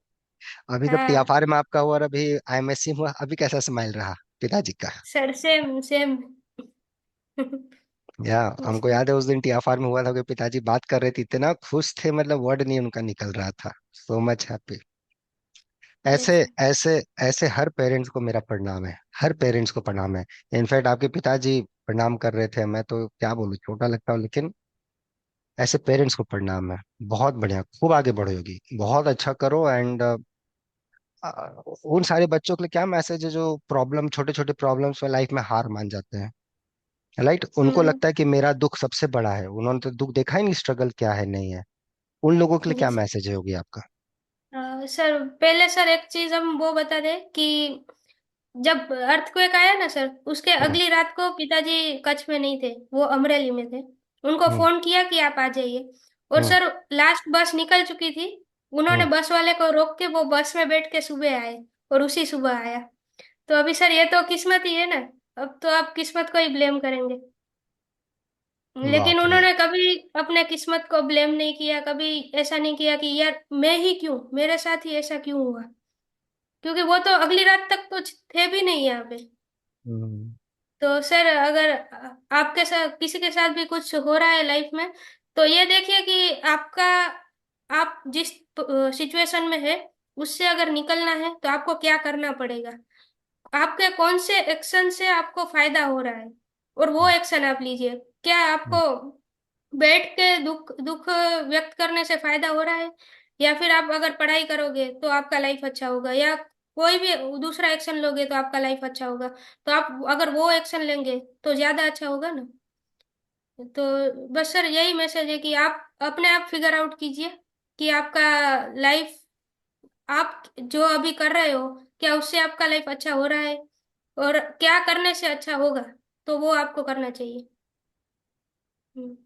अभी जब हाँ टीएफआर में आपका हुआ और अभी आईएमएससी हुआ, अभी कैसा स्माइल रहा पिताजी का? Sir, same same. या हमको याद है उस दिन टीएफआर में हुआ था कि पिताजी बात कर रहे थे, इतना खुश थे, मतलब वर्ड नहीं उनका निकल रहा था। So much happy. ऐसे ऐसा। ऐसे ऐसे हर पेरेंट्स को मेरा प्रणाम है, हर पेरेंट्स को प्रणाम है। इनफैक्ट आपके पिताजी प्रणाम कर रहे थे, मैं तो क्या बोलूं, छोटा लगता हूँ, लेकिन ऐसे पेरेंट्स को प्रणाम है। बहुत बढ़िया, खूब आगे बढ़ोगी, बहुत अच्छा करो। एंड उन सारे बच्चों के लिए क्या मैसेज है जो प्रॉब्लम, छोटे छोटे प्रॉब्लम्स में लाइफ में हार मान जाते हैं, राइट? उनको हम्म। लगता है कि मेरा दुख सबसे बड़ा है, उन्होंने तो दुख देखा ही नहीं, स्ट्रगल क्या है, नहीं है। उन लोगों के लिए जी क्या सर। मैसेज है होगी आपका? सर पहले सर एक चीज हम वो बता दें कि जब अर्थक्वेक आया ना सर, उसके हम्म। अगली रात को पिताजी कच्छ में नहीं थे, वो अमरेली में थे। उनको हम्म। फोन किया कि आप आ जाइए, और हम्म। सर लास्ट बस निकल चुकी थी। उन्होंने हम्म। बस वाले को रोक के वो बस में बैठ के सुबह आए, और उसी सुबह आया। तो अभी सर ये तो किस्मत ही है ना, अब तो आप किस्मत को ही ब्लेम करेंगे। लेकिन बाप रे। उन्होंने कभी अपने किस्मत को ब्लेम नहीं किया, कभी ऐसा नहीं किया कि यार मैं ही क्यों, मेरे साथ ही ऐसा क्यों हुआ, क्योंकि वो तो अगली रात तक तो थे भी नहीं यहाँ पे। हम्म। तो सर अगर आपके साथ किसी के साथ भी कुछ हो रहा है लाइफ में, तो ये देखिए कि आपका, आप जिस सिचुएशन में है उससे अगर निकलना है तो आपको क्या करना पड़ेगा, आपके कौन से एक्शन से आपको फायदा हो रहा है, और वो एक्शन आप लीजिए। क्या आपको बैठ के दुख दुख व्यक्त करने से फायदा हो रहा है, या फिर आप अगर पढ़ाई करोगे तो आपका लाइफ अच्छा होगा, या कोई भी दूसरा एक्शन लोगे तो आपका लाइफ अच्छा होगा, तो आप अगर वो एक्शन लेंगे तो ज्यादा अच्छा होगा ना। तो बस सर यही मैसेज है कि आप अपने आप फिगर आउट कीजिए कि आपका लाइफ, आप जो अभी कर रहे हो, क्या उससे आपका लाइफ अच्छा हो रहा है, और क्या करने से अच्छा होगा, तो वो आपको करना चाहिए। हम्म।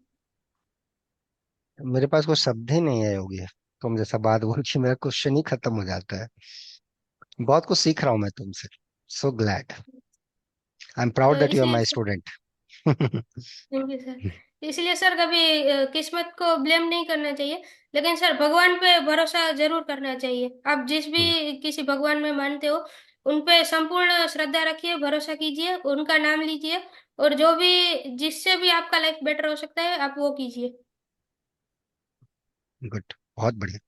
मेरे पास कोई शब्द ही नहीं है योगी। तुम जैसा बात बोल के मेरा क्वेश्चन ही खत्म हो जाता है। बहुत कुछ सीख रहा हूँ मैं तुमसे। So glad. I am proud तो दैट यू आर इसलिए my student. Thank you sir. इसलिए सर कभी किस्मत को ब्लेम नहीं करना चाहिए, लेकिन सर भगवान पे भरोसा जरूर करना चाहिए। आप जिस भी किसी भगवान में मानते हो, उन पे संपूर्ण श्रद्धा रखिए, भरोसा कीजिए, उनका नाम लीजिए, और जो भी जिससे भी आपका लाइफ बेटर हो सकता है आप वो कीजिए। गुड। बहुत बढ़िया।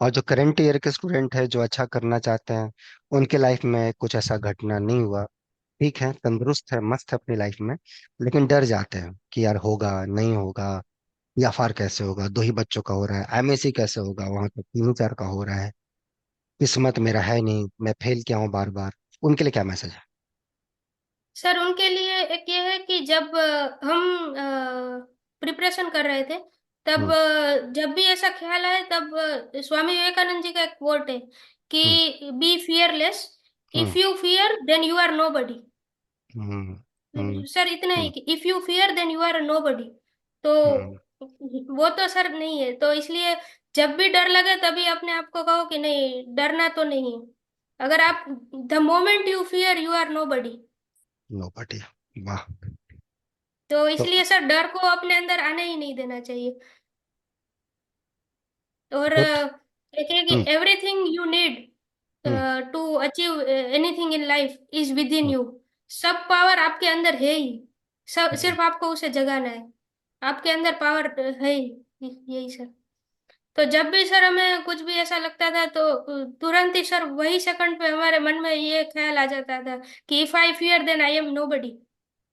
और जो करंट ईयर के स्टूडेंट है जो अच्छा करना चाहते हैं, उनके लाइफ में कुछ ऐसा घटना नहीं हुआ। ठीक है, तंदुरुस्त है, मस्त है अपनी लाइफ में, लेकिन डर जाते हैं कि यार होगा नहीं होगा, या फार कैसे होगा, दो ही बच्चों का हो रहा है, एमएससी कैसे होगा, वहां तो तीन चार का हो रहा है, किस्मत मेरा है नहीं, मैं फेल क्या हूँ बार बार। उनके लिए क्या मैसेज है? सर उनके लिए एक ये है कि जब हम प्रिपरेशन कर रहे थे, तब हम्म। जब भी ऐसा ख्याल आए, तब स्वामी विवेकानंद जी का एक कोट है हम्म। कि be fearless, hmm. If you fear then you are nobody. Hmm. Hmm. Sir इतना ही हम्म। कि if you fear then you are nobody. तो हम्म। वो तो सर नहीं है, तो इसलिए जब भी डर लगे तभी अपने आप को कहो कि नहीं, डरना तो नहीं। अगर आप, the moment you fear you are nobody. No party. वाह। तो तो इसलिए सर डर को अपने अंदर आने ही नहीं देना चाहिए। और गुड। एक है कि हम्म। Everything you need hmm. To achieve anything in life is within hmm. You. सब पावर आपके अंदर है ही, सब हम्म। सिर्फ आपको उसे जगाना है। आपके अंदर पावर है ही, यही सर। तो जब भी सर हमें कुछ भी ऐसा लगता था, तो तुरंत ही सर वही सेकंड पे हमारे मन में ये ख्याल आ जाता था कि if I fear then I am nobody.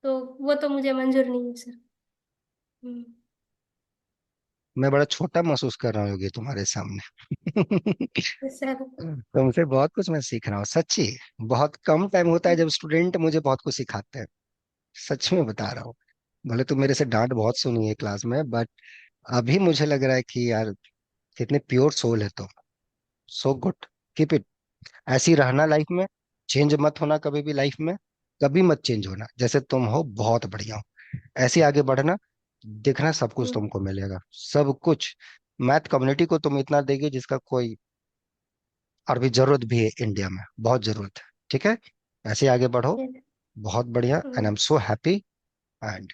तो वो तो मुझे मंजूर नहीं है सर। हम्म। मैं बड़ा छोटा महसूस कर रहा हूँ योगी तुम्हारे सामने। सर। तुमसे बहुत कुछ मैं सीख रहा हूँ सच्ची। बहुत कम टाइम होता है जब स्टूडेंट मुझे बहुत कुछ सिखाते हैं। सच में बता रहा हूँ। भले तुम मेरे से डांट बहुत सुनी है क्लास में, बट अभी मुझे लग रहा है कि यार कितने प्योर सोल है तुम। So good. Keep it. ऐसे ही रहना लाइफ में। चेंज मत होना कभी भी लाइफ में। कभी मत चेंज होना, जैसे तुम हो बहुत बढ़िया हो। ऐसे ही आगे बढ़ना। देखना सब कुछ हम्म। तुमको मिलेगा, सब कुछ। मैथ कम्युनिटी को तुम इतना देगी जिसका कोई और भी जरूरत भी है इंडिया में, बहुत जरूरत है। ठीक है। ऐसे ही आगे बढ़ो। बहुत बढ़िया, and I am so happy. And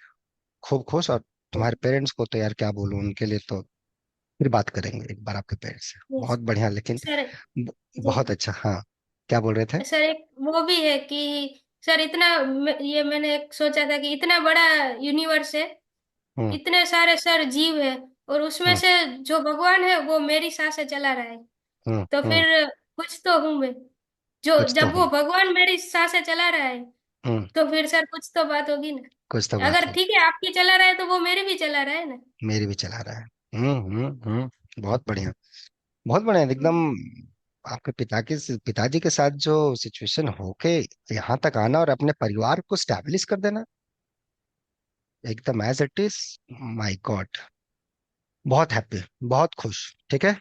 खूब खुश। और तुम्हारे पेरेंट्स को तो यार क्या बोलूं, उनके लिए तो फिर बात करेंगे एक बार आपके पेरेंट्स से। बहुत बढ़िया, लेकिन सर जी बहुत अच्छा। हाँ, क्या बोल रहे थे? सर, एक वो भी है कि सर इतना ये मैंने एक सोचा था कि इतना बड़ा यूनिवर्स है, हम्म। इतने सारे सर जीव है, और उसमें हम्म। से जो भगवान है वो मेरी सांसें चला रहा है। हम्म। तो हम्म। फिर कुछ तो हूं मैं, जो कुछ तो जब वो हूँ। भगवान मेरी सांसें चला रहा है, हम्म। तो फिर सर कुछ तो बात होगी कुछ तो ना। बात अगर हो। ठीक है आपकी चला रहा है तो वो मेरी भी चला रहा है ना। मेरी भी चला रहा है। बहुत बढ़िया। बहुत बढ़िया एकदम। आपके पिताजी के साथ जो सिचुएशन होके यहाँ तक आना और अपने परिवार को स्टैब्लिश कर देना एकदम as it is. My god. बहुत हैप्पी। बहुत खुश। ठीक है।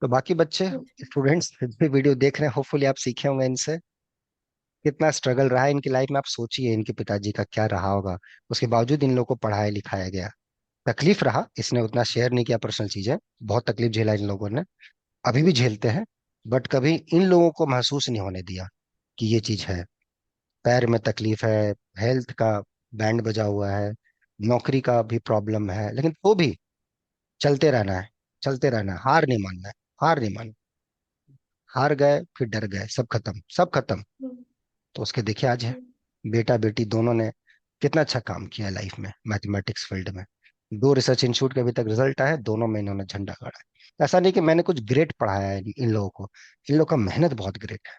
तो बाकी बच्चे, स्टूडेंट्स भी वीडियो देख रहे हैं, होपफुली आप सीखे होंगे इनसे। कितना स्ट्रगल रहा है इनकी लाइफ में, आप सोचिए इनके पिताजी का क्या रहा होगा। उसके बावजूद इन लोगों को पढ़ाया लिखाया गया। तकलीफ रहा, इसने उतना शेयर नहीं किया पर्सनल चीजें। बहुत तकलीफ झेला इन लोगों ने, अभी भी झेलते हैं। बट कभी इन लोगों को महसूस नहीं होने दिया कि ये चीज है। पैर में तकलीफ है, हेल्थ का बैंड बजा हुआ है, नौकरी का भी प्रॉब्लम है, लेकिन तो भी चलते रहना है। चलते रहना है, हार नहीं मानना है। हार नहीं मानना। हार गए फिर डर गए, सब खत्म, सब खत्म। तो उसके देखिए आज है, बेटा बेटी दोनों ने कितना अच्छा काम किया है लाइफ में मैथमेटिक्स फील्ड में। दो रिसर्च इंस्टीट्यूट के अभी तक रिजल्ट आए, दोनों में इन्होंने झंडा गाड़ा है। ऐसा नहीं कि मैंने कुछ ग्रेट पढ़ाया है इन लोगों को। इन लोगों का मेहनत बहुत ग्रेट है।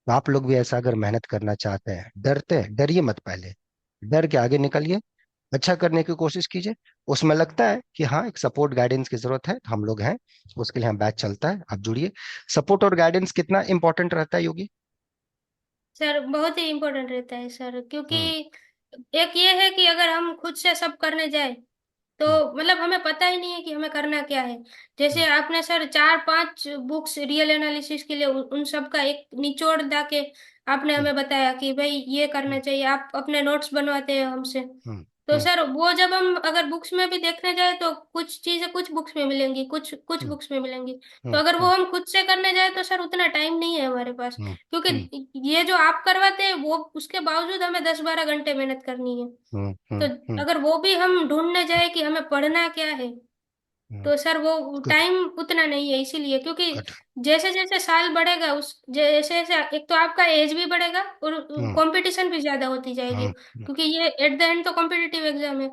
तो आप लोग भी ऐसा अगर मेहनत करना चाहते हैं, डरते हैं, डरिए मत पहले। डर के आगे निकलिए। अच्छा करने की कोशिश कीजिए। उसमें लगता है कि हाँ एक सपोर्ट गाइडेंस की जरूरत है, तो हम लोग हैं, उसके लिए हम बैच चलता है, आप जुड़िए। सपोर्ट और गाइडेंस कितना इंपॉर्टेंट रहता है योगी? सर बहुत ही इम्पोर्टेंट रहता है सर, क्योंकि हम्म। एक ये है कि अगर हम खुद से सब करने जाए तो हम्म। मतलब हमें पता ही नहीं है कि हमें करना क्या है। जैसे हम्म। आपने सर चार पांच बुक्स रियल एनालिसिस के लिए उन सब का एक निचोड़ दा के आपने हम्म। हमें बताया कि भाई ये करना हम्म। चाहिए, आप अपने नोट्स बनवाते हैं हमसे। हम्म। तो हम्म। सर वो जब हम अगर बुक्स में भी देखने जाए तो कुछ चीजें कुछ बुक्स में मिलेंगी, कुछ कुछ हम्म। बुक्स में मिलेंगी। तो हम्म। अगर वो हम्म। हम खुद से करने जाए तो सर उतना टाइम नहीं है हमारे पास, हम्म। हम्म। क्योंकि ये जो आप करवाते हैं वो उसके बावजूद हमें 10-12 घंटे मेहनत करनी है। हम्म। तो हम्म। हम्म। अगर वो भी हम ढूंढने जाए कि हमें पढ़ना क्या है, हम्म। तो सर वो गुड। टाइम उतना नहीं है, इसीलिए क्योंकि गुड। जैसे जैसे साल बढ़ेगा उस जैसे जैसे एक तो आपका एज भी बढ़ेगा और हम्म। कंपटीशन भी ज्यादा होती जाएगी, हम्म। क्योंकि ये एट द एंड तो कॉम्पिटिटिव एग्जाम है।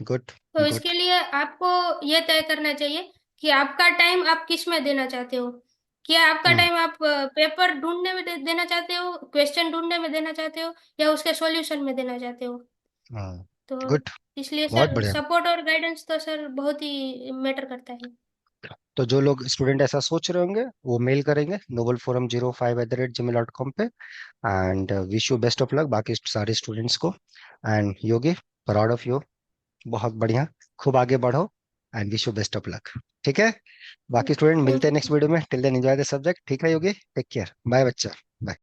गुड। तो गुड। इसके लिए आपको ये तय करना चाहिए कि आपका टाइम आप किस में देना चाहते हो। क्या आपका हम्म। टाइम आप पेपर ढूंढने में देना चाहते हो, क्वेश्चन ढूंढने में देना चाहते हो, या उसके सॉल्यूशन में देना चाहते हो। हाँ। तो गुड। इसलिए बहुत सर बढ़िया। सपोर्ट और गाइडेंस तो सर बहुत ही मैटर करता है। तो जो लोग स्टूडेंट ऐसा सोच रहे होंगे वो मेल करेंगे novelforum05@gmail.com पे। And wish you best of luck बाकी सारे स्टूडेंट्स को। And Yogi, proud of you. बहुत बढ़िया। खूब आगे बढ़ो। And wish you best of luck. ठीक है। बाकी स्टूडेंट मिलते थैंक हैं नेक्स्ट यू। वीडियो में। Till then enjoy the subject. ठीक है योगी, टेक केयर, बाय बच्चा। बाय।